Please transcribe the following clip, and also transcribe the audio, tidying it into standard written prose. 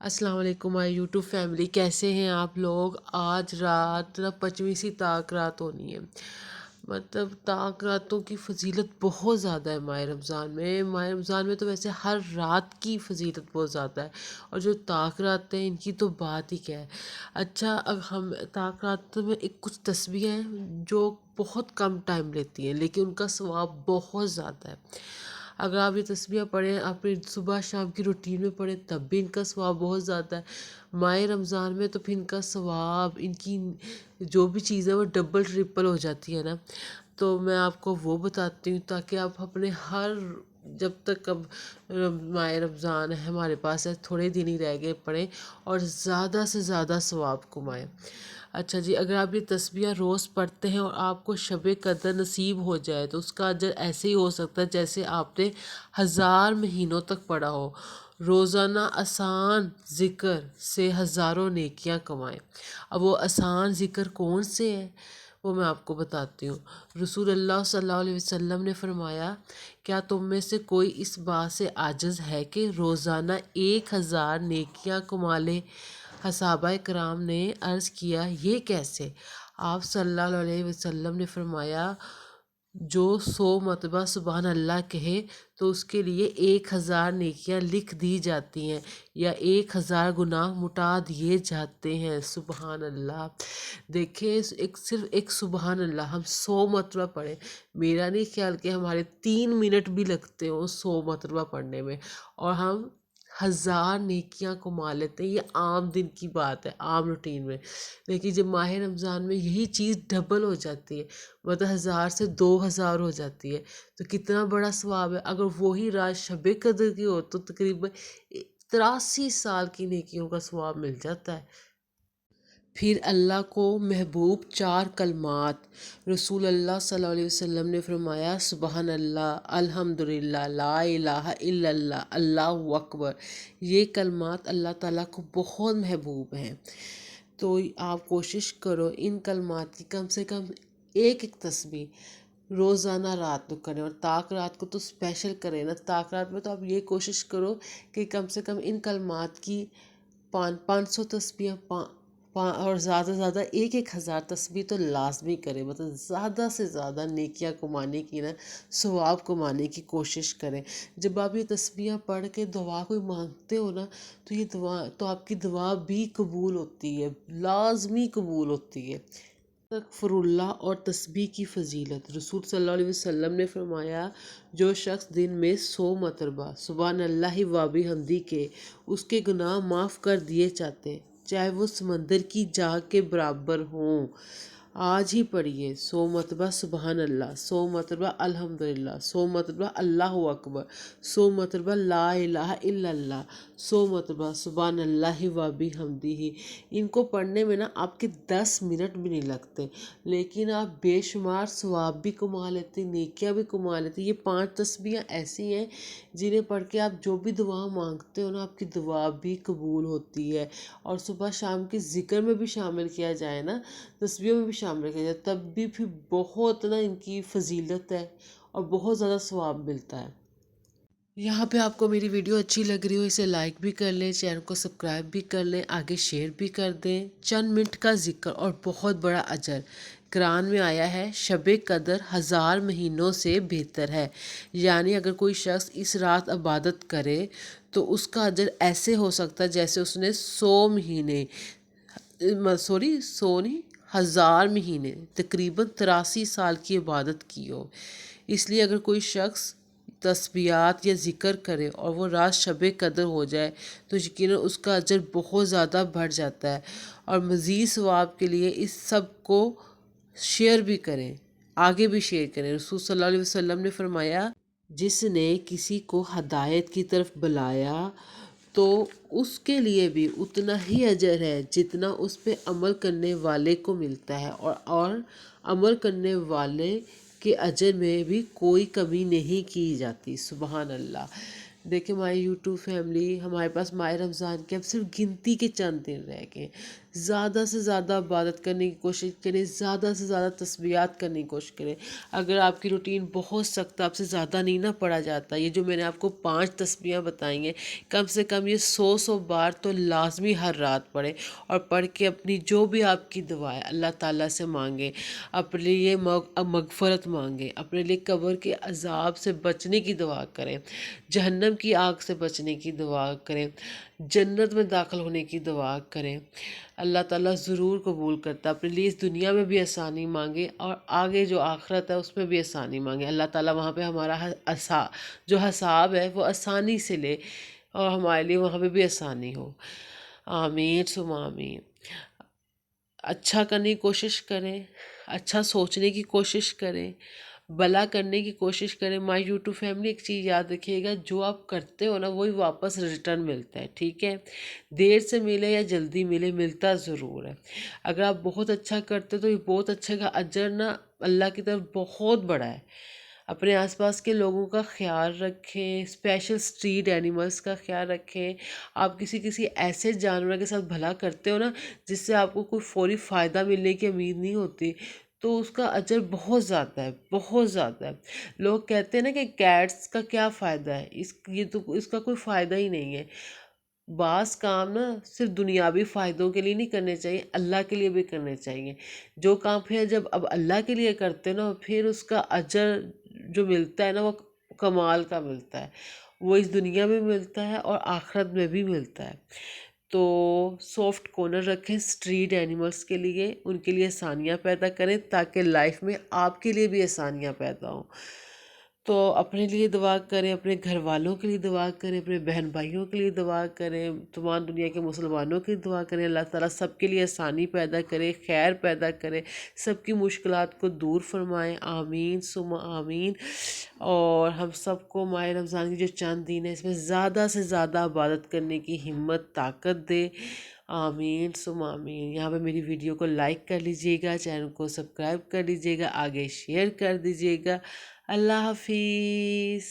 السلام علیکم مائی YouTube family, کیسے ہیں آپ لوگ؟ آج رات 25ویں سی طاق رات ہونی ہے۔ مطلب طاق راتوں کی فضیلت بہت زیادہ ہے ماہ رمضان میں۔ ماہ رمضان میں تو ویسے ہر رات کی فضیلت بہت زیادہ ہے، اور جو طاق رات ہیں ان کی تو بات ہی کیا ہے۔ اچھا، اب ہم طاق راتوں میں کچھ تسبیح ہیں جو بہت کم ٹائم لیتی ہیں لیکن ان کا ثواب بہت زیادہ ہے۔ اگر آپ یہ تسبیح پڑھیں، اپنی صبح شام کی روٹین میں پڑھیں، تب بھی ان کا ثواب بہت زیادہ ہے۔ ماہ رمضان میں تو پھر ان کا ثواب، ان کی جو بھی چیزیں وہ ڈبل ٹرپل ہو جاتی ہے نا۔ تو میں آپ کو وہ بتاتی ہوں تاکہ آپ اپنے جب تک اب ماہ رمضان ہے ہمارے پاس ہے، تھوڑے دن ہی رہ گئے، پڑھیں اور زیادہ سے زیادہ ثواب کمائیں۔ اچھا جی، اگر آپ یہ تسبیح روز پڑھتے ہیں اور آپ کو شب قدر نصیب ہو جائے تو اس کا اجر ایسے ہی ہو سکتا ہے جیسے آپ نے 1000 مہینوں تک پڑھا ہو۔ روزانہ آسان ذکر سے ہزاروں نیکیاں کمائیں۔ اب وہ آسان ذکر کون سے ہیں وہ میں آپ کو بتاتی ہوں۔ رسول اللہ صلی اللہ علیہ وسلم نے فرمایا، کیا تم میں سے کوئی اس بات سے عاجز ہے کہ روزانہ 1000 نیکیاں کما لے؟ صحابہ کرام نے عرض کیا، یہ کیسے؟ آپ صلی اللہ علیہ وسلم نے فرمایا، جو 100 مرتبہ سبحان اللہ کہے تو اس کے لیے 1000 نیکیاں لکھ دی جاتی ہیں، یا 1000 گناہ مٹا دیے جاتے ہیں۔ سبحان اللہ! دیکھیں، صرف ایک سبحان اللہ ہم 100 مرتبہ پڑھیں، میرا نہیں خیال کہ ہمارے 3 منٹ بھی لگتے ہوں 100 مرتبہ پڑھنے میں، اور ہم 1000 نیکیاں کما لیتے ہیں۔ یہ عام دن کی بات ہے، عام روٹین میں، لیکن جب ماہ رمضان میں یہی چیز ڈبل ہو جاتی ہے، مطلب 1000 سے 2000 ہو جاتی ہے، تو کتنا بڑا ثواب ہے۔ اگر وہی رات شب قدر کی ہو تو تقریباً 83 سال کی نیکیوں کا ثواب مل جاتا ہے۔ پھر اللہ کو محبوب 4 کلمات، رسول اللہ صلی اللہ علیہ وسلم نے فرمایا، سبحان اللہ، الحمدللہ، لا الہ الا اللہ، اللہ اکبر۔ یہ کلمات اللہ تعالیٰ کو بہت محبوب ہیں، تو آپ کوشش کرو ان کلمات کی کم سے کم ایک تسبیح روزانہ رات کو کریں، اور طاق رات کو تو اسپیشل کریں نا۔ طاق رات میں تو آپ یہ کوشش کرو کہ کم سے کم ان کلمات کی 500 تسبیح، اور زیادہ سے زیادہ 1000 تسبیح تو لازمی کریں۔ مطلب زیادہ سے زیادہ نیکیاں کمانے کی نا، ثواب کمانے کی کوشش کریں۔ جب آپ یہ تسبیح پڑھ کے دعا کوئی مانگتے ہو نا، تو یہ دعا تو آپ کی دعا بھی قبول ہوتی ہے، لازمی قبول ہوتی ہے۔ استغفر اللہ اور تسبیح کی فضیلت، رسول صلی اللہ علیہ وسلم نے فرمایا، جو شخص دن میں 100 مرتبہ سبحان اللہ و بحمدہ کے، اس کے گناہ معاف کر دیے جاتے ہیں، چاہے وہ سمندر کی جاگ کے برابر ہوں۔ آج ہی پڑھیے 100 مرتبہ سبحان اللہ، 100 مرتبہ الحمدللہ، 100 مرتبہ اللہ اکبر، 100 مرتبہ لا الہ الا اللہ، 100 مرتبہ سبحان اللہ و بحمدہ۔ ان کو پڑھنے میں نا آپ کے 10 منٹ بھی نہیں لگتے، لیکن آپ بے شمار ثواب بھی کما لیتے، نیکیاں بھی کما لیتے۔ یہ 5 تسبیحیں ایسی ہیں جنہیں پڑھ کے آپ جو بھی دعا مانگتے ہو نا، آپ کی دعا بھی قبول ہوتی ہے۔ اور صبح شام کے ذکر میں بھی شامل کیا جائے نا، تسبیحوں میں بھی شامل کیا جائے، تب بھی پھر بہت نا ان کی فضیلت ہے اور بہت زیادہ ثواب ملتا ہے۔ یہاں پہ آپ کو میری ویڈیو اچھی لگ رہی ہو، اسے لائک بھی کر لیں، چینل کو سبسکرائب بھی کر لیں، آگے شیئر بھی کر دیں۔ چند منٹ کا ذکر اور بہت بڑا اجر۔ قرآن میں آیا ہے، شب قدر 1000 مہینوں سے بہتر ہے، یعنی اگر کوئی شخص اس رات عبادت کرے تو اس کا اجر ایسے ہو سکتا ہے جیسے اس نے 100 مہینے، 1000 مہینے، تقریباً 83 سال کی عبادت کی ہو۔ اس لیے اگر کوئی شخص تسبیحات یا ذکر کرے اور وہ رات شب قدر ہو جائے تو یقیناً اس کا اجر بہت زیادہ بڑھ جاتا ہے۔ اور مزید ثواب کے لیے اس سب کو شیئر بھی کریں، آگے بھی شیئر کریں۔ رسول صلی اللہ علیہ وسلم نے فرمایا، جس نے کسی کو ہدایت کی طرف بلایا تو اس کے لیے بھی اتنا ہی اجر ہے جتنا اس پہ عمل کرنے والے کو ملتا ہے، اور عمل کرنے والے کے اجر میں بھی کوئی کمی نہیں کی جاتی۔ سبحان اللہ! دیکھیں ہماری یوٹیوب فیملی، ہمارے پاس ماہ رمضان کے اب صرف گنتی کے چند دن رہ گئے ہیں۔ زیادہ سے زیادہ عبادت کرنے کی کوشش کریں، زیادہ سے زیادہ تسبیحات کرنے کی کوشش کریں۔ اگر آپ کی روٹین بہت سخت ہے، آپ سے زیادہ نہیں نہ پڑھا جاتا، یہ جو میں نے آپ کو 5 تسبیحاں بتائی ہیں، کم سے کم یہ 100 بار تو لازمی ہر رات پڑھیں، اور پڑھ کے اپنی جو بھی آپ کی دعا ہے اللہ تعالیٰ سے مانگیں، اپنے لیے مغفرت مانگیں، اپنے لیے قبر کے عذاب سے بچنے کی دعا کریں، جہنم کی آگ سے بچنے کی دعا کریں، جنت میں داخل ہونے کی دعا کریں۔ اللہ تعالیٰ ضرور قبول کرتا ہے۔ اپنے لیے اس دنیا میں بھی آسانی مانگے، اور آگے جو آخرت ہے اس میں بھی آسانی مانگے۔ اللہ تعالیٰ وہاں پہ ہمارا جو حساب ہے وہ آسانی سے لے، اور ہمارے لیے وہاں پہ بھی آسانی ہو۔ آمین ثم آمین۔ اچھا کرنے کی کوشش کریں، اچھا سوچنے کی کوشش کریں، بھلا کرنے کی کوشش کریں۔ مائی یوٹیوب فیملی، ایک چیز یاد رکھیے گا، جو آپ کرتے ہو نا وہی واپس ریٹرن ملتا ہے، ٹھیک ہے؟ دیر سے ملے یا جلدی ملے، ملتا ضرور ہے۔ اگر آپ بہت اچھا کرتے ہو تو یہ بہت اچھے کا اجر نا اللہ کی طرف بہت بڑا ہے۔ اپنے آس پاس کے لوگوں کا خیال رکھیں، اسپیشل اسٹریٹ اینیملس کا خیال رکھیں۔ آپ کسی ایسے جانور کے ساتھ بھلا کرتے ہو نا جس سے آپ کو کوئی فوری فائدہ ملنے کی امید نہیں ہوتی، تو اس کا اجر بہت زیادہ ہے، بہت زیادہ ہے۔ لوگ کہتے ہیں نا کہ کیٹس کا کیا فائدہ ہے، اس کا کوئی فائدہ ہی نہیں ہے۔ بعض کام نا صرف دنیاوی فائدوں کے لیے نہیں کرنے چاہیے، اللہ کے لیے بھی کرنے چاہیے۔ جو کام پھر جب اب اللہ کے لیے کرتے نا، پھر اس کا اجر جو ملتا ہے نا وہ کمال کا ملتا ہے، وہ اس دنیا میں ملتا ہے اور آخرت میں بھی ملتا ہے۔ تو سافٹ کارنر رکھیں اسٹریٹ اینیملس کے لیے، ان کے لیے آسانیاں پیدا کریں تاکہ لائف میں آپ کے لیے بھی آسانیاں پیدا ہوں۔ تو اپنے لیے دعا کریں، اپنے گھر والوں کے لیے دعا کریں، اپنے بہن بھائیوں کے لیے دعا کریں، تمام دنیا کے مسلمانوں کی دعا کریں۔ اللہ تعالیٰ سب کے لیے آسانی پیدا کرے، خیر پیدا کرے، سب کی مشکلات کو دور فرمائیں۔ آمین ثم آمین۔ اور ہم سب کو ماہ رمضان کی جو چند دن ہے اس میں زیادہ سے زیادہ عبادت کرنے کی ہمت، طاقت دے۔ آمین ثم آمین۔ یہاں پہ میری ویڈیو کو لائک کر لیجئے گا، چینل کو سبسکرائب کر لیجئے گا، آگے شیئر کر دیجئے گا۔ اللہ حافظ۔